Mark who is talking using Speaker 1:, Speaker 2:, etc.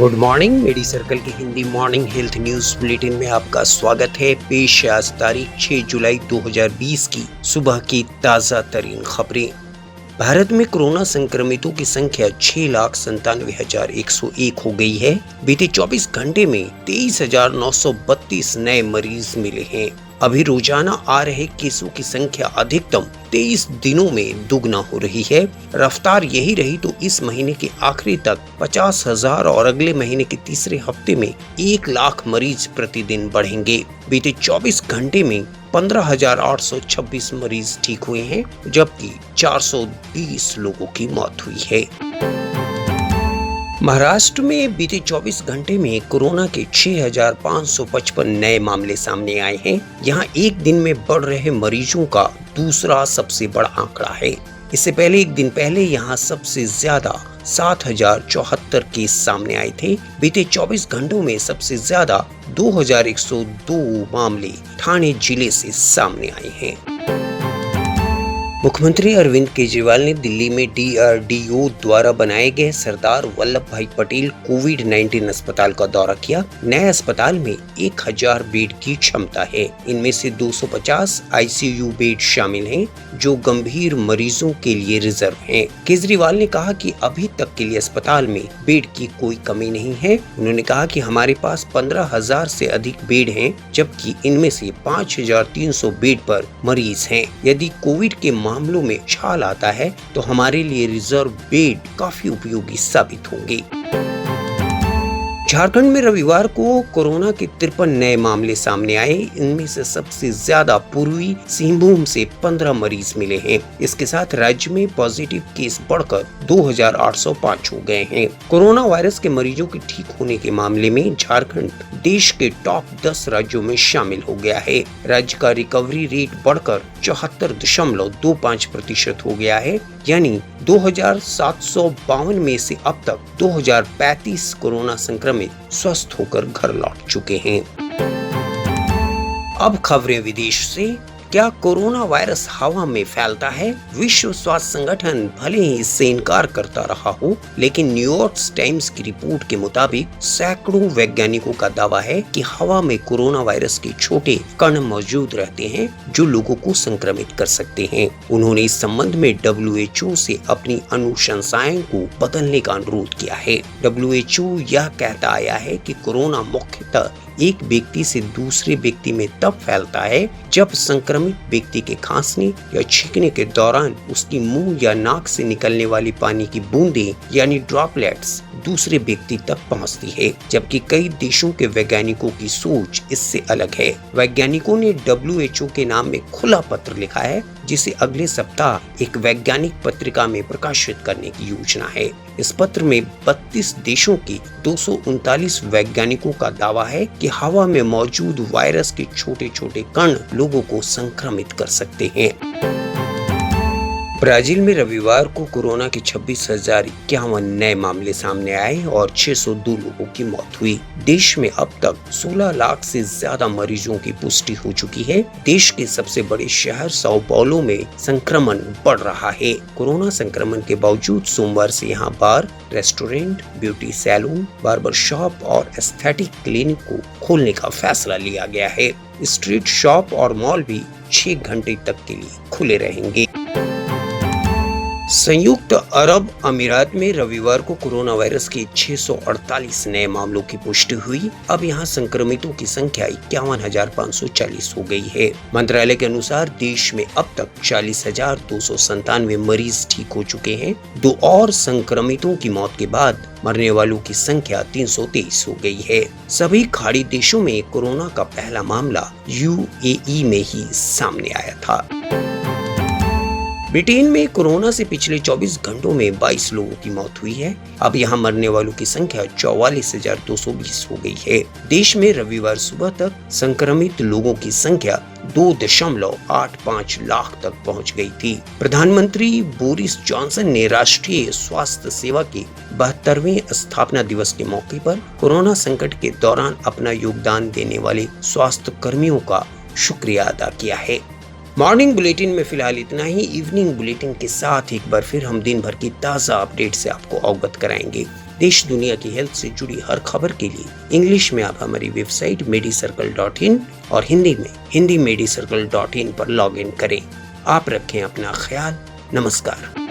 Speaker 1: Good morning. मेडी circle की Hindi morning health news bulletin में आपका स्वागत है। पेश है आज तारीख 6 जुलाई 2020 की सुबह की ताजा तरीन खबरें। भारत में कोरोना संक्रमितों की संख्या 6,97,101 हो गई है। बीते 24 घंटे में 23,932 नए मरीज मिले हैं। अभी रोजाना आ रहे केसों की संख्या अधिकतम 23 दिनों में दुगना हो रही है। रफ्तार यही रही तो इस महीने के आखिरी तक 50,000 और अगले महीने के तीसरे हफ्ते में 1 लाख मरीज प्रतिदिन बढ़ेंगे। बीते 24 घंटे में 15,826 मरीज ठीक हुए हैं, जबकि 420 लोगों की मौत हुई है। महाराष्ट्र में बीते 24 घंटे में कोरोना के 6,555 नए मामले सामने आए हैं। यहां एक दिन में बढ़ रहे मरीजों का दूसरा सबसे बड़ा आंकड़ा है। इससे पहले एक दिन पहले यहां सबसे ज्यादा 7,074 केस सामने आए थे। बीते 24 घंटों में सबसे ज्यादा 2,102 मामले ठाणे जिले से सामने आए हैं। मुख्यमंत्री अरविंद केजरीवाल ने दिल्ली में DRDO द्वारा बनाए गए सरदार वल्लभ भाई पटेल कोविड-19 अस्पताल का दौरा किया। नए अस्पताल में 1,000 बेड की क्षमता है। इनमें से 250 ICU बेड शामिल हैं, जो गंभीर मरीजों के लिए रिजर्व हैं। केजरीवाल ने कहा कि अभी तक के लिए अस्पताल में बेड की कोई कमी नहीं है। उन्होंने कहा कि हमारे पास 15,000 से अधिक बेड हैं, जबकि इनमें से 5,300 बेड पर मरीज हैं। यदि कोविड के मामलों में उछाल आता है तो हमारे लिए रिजर्व बेड काफी उपयोगी साबित होंगे। झारखंड में रविवार को कोरोना के 53 नए मामले सामने आए। इनमें से सबसे ज्यादा पूर्वी सिंहभूम से 15 मरीज मिले हैं। इसके साथ राज्य में पॉजिटिव केस बढ़कर 2,805 हो गए हैं। कोरोना वायरस के मरीजों के ठीक होने के मामले में झारखंड देश के टॉप 10 राज्यों में शामिल हो गया है। राज्य का रिकवरी रेट बढ़कर 74.25% हो गया है, यानी 2,752 में से अब तक 2,035 कोरोना संक्रमित स्वस्थ होकर घर लौट चुके हैं। अब खबरें विदेश से। क्या कोरोना वायरस हवा में फैलता है? विश्व स्वास्थ्य संगठन भले ही इससे इनकार करता रहा हो, लेकिन न्यूयॉर्क टाइम्स की रिपोर्ट के मुताबिक सैकड़ों वैज्ञानिकों का दावा है कि हवा में कोरोना वायरस के छोटे कण मौजूद रहते हैं, जो लोगों को संक्रमित कर सकते हैं। उन्होंने इस संबंध में WHO से अपनी अनुशंसाएं को बदलने का अनुरोध किया है। WHO यह कहता आया है कि कोरोना मुख्यतः एक व्यक्ति से दूसरे व्यक्ति में तब फैलता है जब संक्रमित व्यक्ति के खांसने या छींकने के दौरान उसकी मुंह या नाक से निकलने वाली पानी की बूंदें यानी ड्रॉपलेट्स दूसरे व्यक्ति तक पहुंचती है, जबकि कई देशों के वैज्ञानिकों की सोच इससे अलग है। वैज्ञानिकों ने WHO के नाम में खुला पत्र लिखा है, जिसे अगले सप्ताह एक वैज्ञानिक पत्रिका में प्रकाशित करने की योजना है। इस पत्र में 32 देशों के 239 वैज्ञानिकों का दावा है कि हवा में मौजूद वायरस के छोटे छोटे कण लोगों को संक्रमित कर सकते हैं। ब्राजील में रविवार को कोरोना के 26,051 नए मामले सामने आए और 602 लोगों की मौत हुई। देश में अब तक 16 लाख से ज्यादा मरीजों की पुष्टि हो चुकी है। देश के सबसे बड़े शहर साओ पाउलो में संक्रमण बढ़ रहा है। कोरोना संक्रमण के बावजूद सोमवार से यहाँ bar, restaurant, beauty salon, barber shop और एस्थेटिक क्लिनिक को खोलने का फैसला लिया गया है। स्ट्रीट शॉप और मॉल भी 6 घंटे तक के लिए खुले रहेंगे। संयुक्त अरब अमीरात में रविवार को कोरोना वायरस के 648 नए मामलों की पुष्टि हुई। अब यहां संक्रमितों की संख्या 51,540 हो गई है। मंत्रालय के अनुसार देश में अब तक 40,297 मरीज ठीक हो चुके हैं। 2 और संक्रमितों की मौत के बाद मरने वालों की संख्या 323 हो गई है। सभी खाड़ी देशों में कोरोना का पहला मामला UAE में ही सामने आया था। ब्रिटेन में कोरोना से पिछले 24 घंटों में 22 लोगों की मौत हुई है। अब यहां मरने वालों की संख्या 44,220 हो गई है। देश में रविवार सुबह तक संक्रमित लोगों की संख्या 2.85 लाख तक पहुंच गई थी। प्रधानमंत्री बोरिस जॉनसन ने राष्ट्रीय स्वास्थ्य सेवा के 72वें स्थापना दिवस के मौके पर कोरोना संकट के दौरान अपना योगदान देने वाले स्वास्थ्य कर्मियों का शुक्रिया अदा किया है। मॉर्निंग बुलेटिन में फिलहाल इतना ही। इवनिंग बुलेटिन के साथ एक बार फिर हम दिन भर की ताज़ा अपडेट से आपको अवगत कराएंगे। देश दुनिया की हेल्थ से जुड़ी हर खबर के लिए इंग्लिश में आप हमारी वेबसाइट medicircle.in और हिंदी में hindi medicircle.in पर लॉग इन करें। आप रखें अपना ख्याल। नमस्कार।